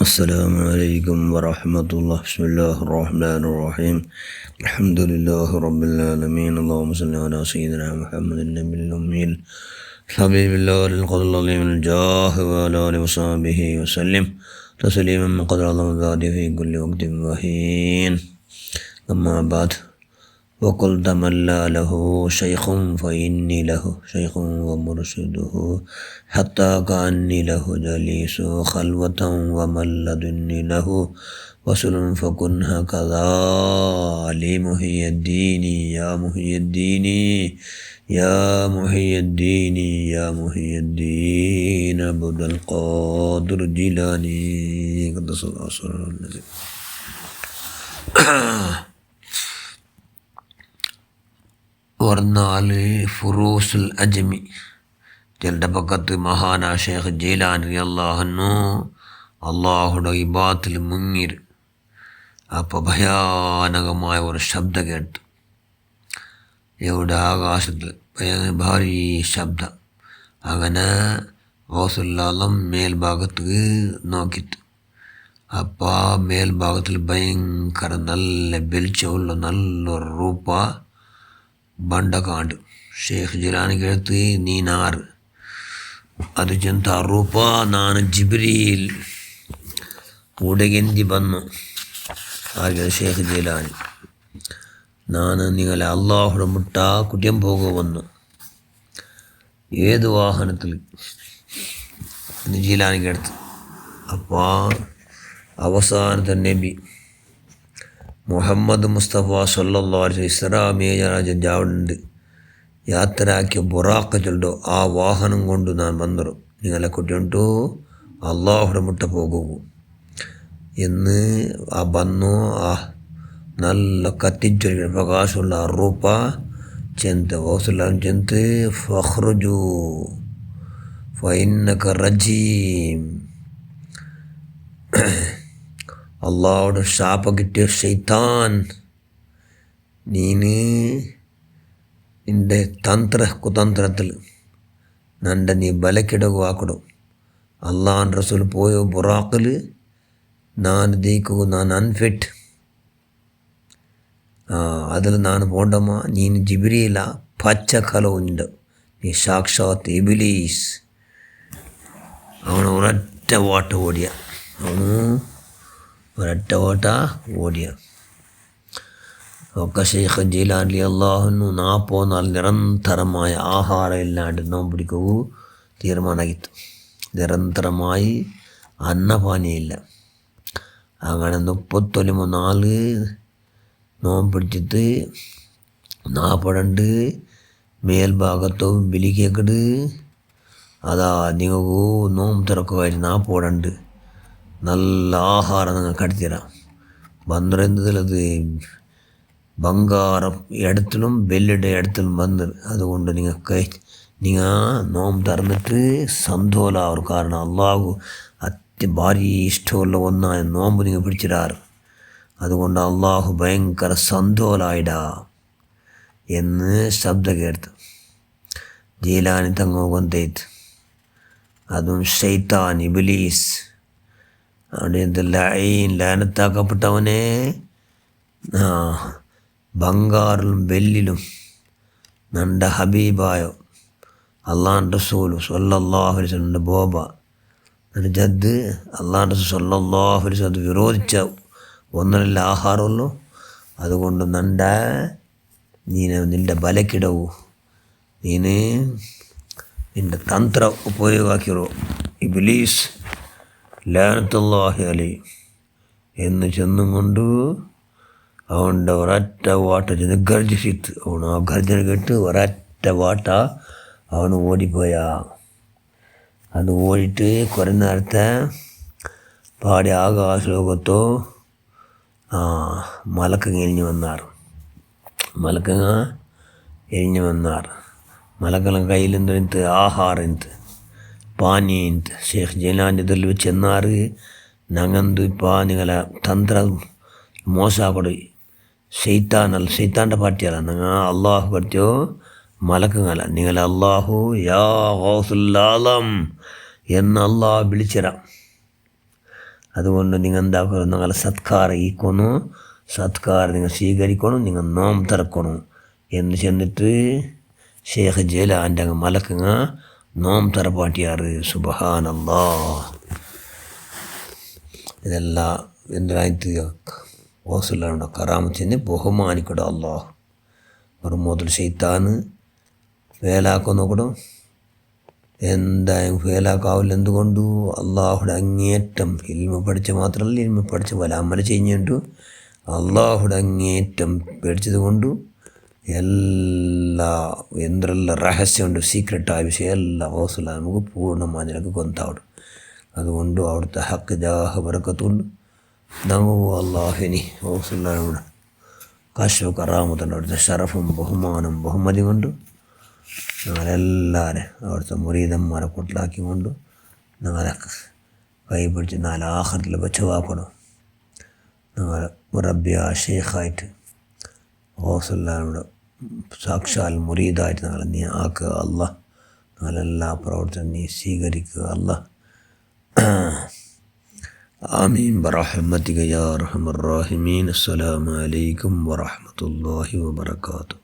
السلام عليكم ورحمة الله. بسم الله الرحمن الرحيم. الحمد لله رب العالمين. اللهم صل على سيدنا محمد النبي الأمي حبيب الله للقدر العظيم الجاه وعلى آله وصحبه وسلم تسليما من قدر الله ذاته في كل وقت وحين. أما بعد، وقل تملى له شيخ فإني له شيخ ومرشده حتى كأني له جليس خلوة وملدني له وصل فكن هكذا علي محي الدين يا محي الدين يا محي الدين يا محي الدين عبد القادر الجيلاني قدس الله سره الذي വർന്നാല് ഫുറൂസുൽ അജ്മി ചിലരുടെ പക്കത്ത് മഹാനാ ഷേഖ് ജീലാനി റളിയല്ലാഹു അൻഹു അള്ളാഹുടെ ഇബാത്തിൽ മുങ്ങിര്. അപ്പോൾ ഭയാനകമായ ഒരു ശബ്ദം കേട്ടു. എവിടെ? ആകാശത്തിൽ ഭാരി ശബ്ദം. അങ്ങനെ ഗൗസുൽ മേൽഭാഗത്ത് നോക്കിയിട്ട് അപ്പോൾ ആ മേൽഭാഗത്തിൽ ഭയങ്കര നല്ല വെളിച്ചമുള്ള നല്ലൊരു രൂപ ಬಂಡ ಕಾಂಡು. ಶೇಖ್ ಜಿಲಾನಿಗೆ ಹೇಳ್ತಿ ನೀನಾರು ಅದಕ್ಕಿಂತ ರೂಪ ನಾನು ಜಿಬ್ರೀಲ್ ഉടകെന്തി വന്നു. ആകെ ഷേഖ് ജീലാനി, ನಾನು നിങ്ങളെ അള്ളാഹുടെ മുട്ട കുട്ടിയം പോകുമെന്നു. ഏത് വാഹനത്തിൽ ജീലാനിക്ക് അടുത്ത്. അപ്പോൾ അവസാനത്തെ നബി മുഹമ്മദ് മുസ്തഫ സല്ലല്ലാഹു അലൈഹി വസല്ലം ഇസ്രാ മേജറാജ് ജാവുണ്ട് യാത്രയാക്കിയ ബുറാഖ് ചൊല്ലോ ആ വാഹനം കൊണ്ട് ഞാൻ വന്നു. നിങ്ങളെ കുട്ടിയുണ്ടോ അള്ളാഹുടെ മുട്ട പോകുക എന്ന് ആ വന്നു. ആ നല്ല കത്തിച്ചൊരു പ്രകാശമുള്ള അറൂപ്പ ചെന്ത് വൗസുല്ലാം ചെന്ത് ഫഖ്റുജു ഫഇന്നക റജീം. അള്ളാഹുടെ ശാപം കിട്ടിയ ശൈത്താൻ, നിന്റെ കുതന്ത്രത്തിൽ നന്റെ നീ ബലക്കിടകുവാക്കിടും. അള്ളാഹ് റസൂൽ പോയോ ബുറാഖിൽ ನಾನು ದೀಕು ನಾನು ಅನ್ಫಿಟ್, അതിൽ ನಾನು പോണ്ടമ്മ. ನೀನು ജിബ്രീല പച്ച കലവുണ്ട്, നീ സാക്ഷാത്ത് ഇബ്ലീസ്. അവന് ഒരൊറ്റ ഓട്ട ഓടിയ ഒക്കെ ഷെയ്ഖ് ജീലാനി റളിയല്ലാഹു അൻഹു 40 നിരന്തരമായ ആഹാരം ഇല്ലാണ്ട് നോമ്പ് പിടിക്കൂ തീരുമാനമാക്കിತ್ತು. നിരന്തരമായി അന്നപാനീയില്ല. അങ്ങനെ 34 നോമ്പ് പിടിച്ചിട്ട് 40 മേൽഭാഗത്തോ ബിലിക്കേക്കട് അതാ നിങ്ങൾക്ക് നോമ്പ് തുറക്കുമായിരുന്നു. 40 നല്ല ആഹാരം നിങ്ങൾ കടത്തിരാം. ബന്ധുരന്തതിലത് ബംഗാരം ഇടത്തിലും വെള്ളിയുടെ ഇടത്തിലും ബന്ധു. അതുകൊണ്ട് നിങ്ങൾ നോമ്പ് തുറന്നിട്ട് സന്തോഷാവും. കാരണം അള്ളാഹു ഭാരി ഇഷ്ടമുള്ള ഒന്നായ നോമ്പ് നിങ്ങൾ പിടിച്ചിടാറ്. അതുകൊണ്ട് അള്ളാഹു ഭയങ്കര സന്തോഷായിടാ എന്ന് ശബ്ദം കേട്ടു. ജീലാനി തങ്ങോ കൊന്തേത്ത് അതും ശൈത്താൻ ഇബ്ലീസ്. അവിടെ ലാനത്താക്കപ്പെട്ടവനെ ബംഗാറിലും വെല്ലിലും നണ്ട ഹബീബായോ അള്ളാഹ് റസൂൽ സ്വല്ലല്ലാഹു അലൈഹി വസല്ലം ബോബ എൻ്റെ ജദ് അള്ളാഹ് റസൂൽ സ്വല്ലല്ലാഹു അലൈഹി വസല്ലം വിരോധിച്ച ഒന്നല്ല ആഹാരമുള്ളൂ. അതുകൊണ്ട് നിന്റെ ബലക്കിടവു നിന്റെ തന്ത്ര ഉപയോഗാക്കിയോ ഇബ്ലീസ് ലാനത്തുല്ലാഹി അലൈഹി എന്ന് ചെന്നും കൊണ്ട് അവൻ്റെ ഒരൊറ്റ വാട്ട ചെന്ന് ഗർജിച്ചിട്ട് അവൻ ആ ഗർജന കേട്ട് ഒരൊറ്റ വാട്ട അവന് ഓടിപ്പോയാ. അത് ഓടിയിട്ട് കുറേ നേരത്തെ പാടി ആകാശലോകത്തോ മലക്കങ്ങ എരിഞ്ഞു വന്നാർ. മലക്കെല്ലാം കയ്യിലെന്ത് ആഹാരം പാനീന്ത്. ഷേഖ് ജീലാനി ഇതിൽ ചെന്നാറ് ഞങ്ങന്തു ഇപ്പോൾ നിങ്ങളെ തന്ത്ര മോശാക്കൊടു ശൈത്താൻ്റെ പാർട്ടിയല്ല. നിങ്ങൾ അള്ളാഹു പഠിച്ചോ മലക്കുങ്ങല. നിങ്ങളെ അള്ളാഹു യാ ഗൗസുൽ ആലം എന്ന് അള്ളാഹ് വിളിച്ചിരാം. അതുകൊണ്ട് നിങ്ങൾ എന്താക്കണം, നിങ്ങളെ സത്കാരം ഈക്കൊന്നു, സത്കാരം നിങ്ങൾ സ്വീകരിക്കണം, നിങ്ങൾ നോം തിറക്കണം എന്ന് ചെന്നിട്ട് ഷേഖ് ജലാൻ്റെ അങ്ങ് മലക്കങ്ങ നോം തിറപ്പാട്ടിയാറ്. സുബ്ഹാനല്ലാഹ്. ഇതെല്ലാം എന്തായിട്ട് ഓസുള്ള കറാമത്തിനെ ബഹുമാനിക്കട അള്ളാഹ്. ഒരു മുതൽ ശൈത്താന് ഫേലാക്കാൻ നോക്കണം, എന്തായാലും ഫേലാക്കാവില്ല. എന്തുകൊണ്ടു? അള്ളാഹുടെ അങ്ങേറ്റം ഇൽമ പഠിച്ച മാത്രമല്ല, ഇൽമ പഠിച്ച പല അമല ചെയ്യുന്നുണ്ട്. അള്ളാഹുടെ അങ്ങേറ്റം പേടിച്ചത് കൊണ്ടു എന്തെല്ലാം രഹസ്യമുണ്ട്, സീക്രട്ടായ വിഷയം എല്ലാം ഓസുള്ള നമുക്ക് പൂർണ്ണമായി നിനക്ക് കൊന്താവിടും. അതുകൊണ്ട് അവിടുത്തെ ഹക്ക് ജാഹ ബറക്കത്തുണ്ട്. നമുക്ക് അള്ളാഹുവിനി ഓസുള്ളവിടെ കാശോ കറാമത്തുണ്ട്. അവിടുത്തെ ഷറഫും ബഹുമാനം ബഹുമതി കൊണ്ട് ഞങ്ങളെല്ലാവരും അവിടുത്തെ മുരീദന്മാരെ കൂട്ടിലാക്കിക്കൊണ്ട് ഞങ്ങളെ കൈ പിടിച്ച് ആഖിറത്തിൽ ബച്ചവാക്കണം. ഞങ്ങൾ മുറബിയ ഷെയ്ഖായിട്ട് ഓസുള്ളവിടെ സാക്ഷാൽ മുരീദായിട്ട് ഞങ്ങളെ നീ ആക്കുക അല്ലാഹ്. ഞങ്ങളെല്ലാ പ്രവർത്തനം നീ സ്വീകരിക്കുക അല്ലാഹ്. ആമീൻ ബറഹ്മതിക യാ അർഹമർ റഹീമീൻ. അസ്സലാമു അലൈക്കും വറഹ്മത്തുള്ളാഹി വബറകാതുഹു.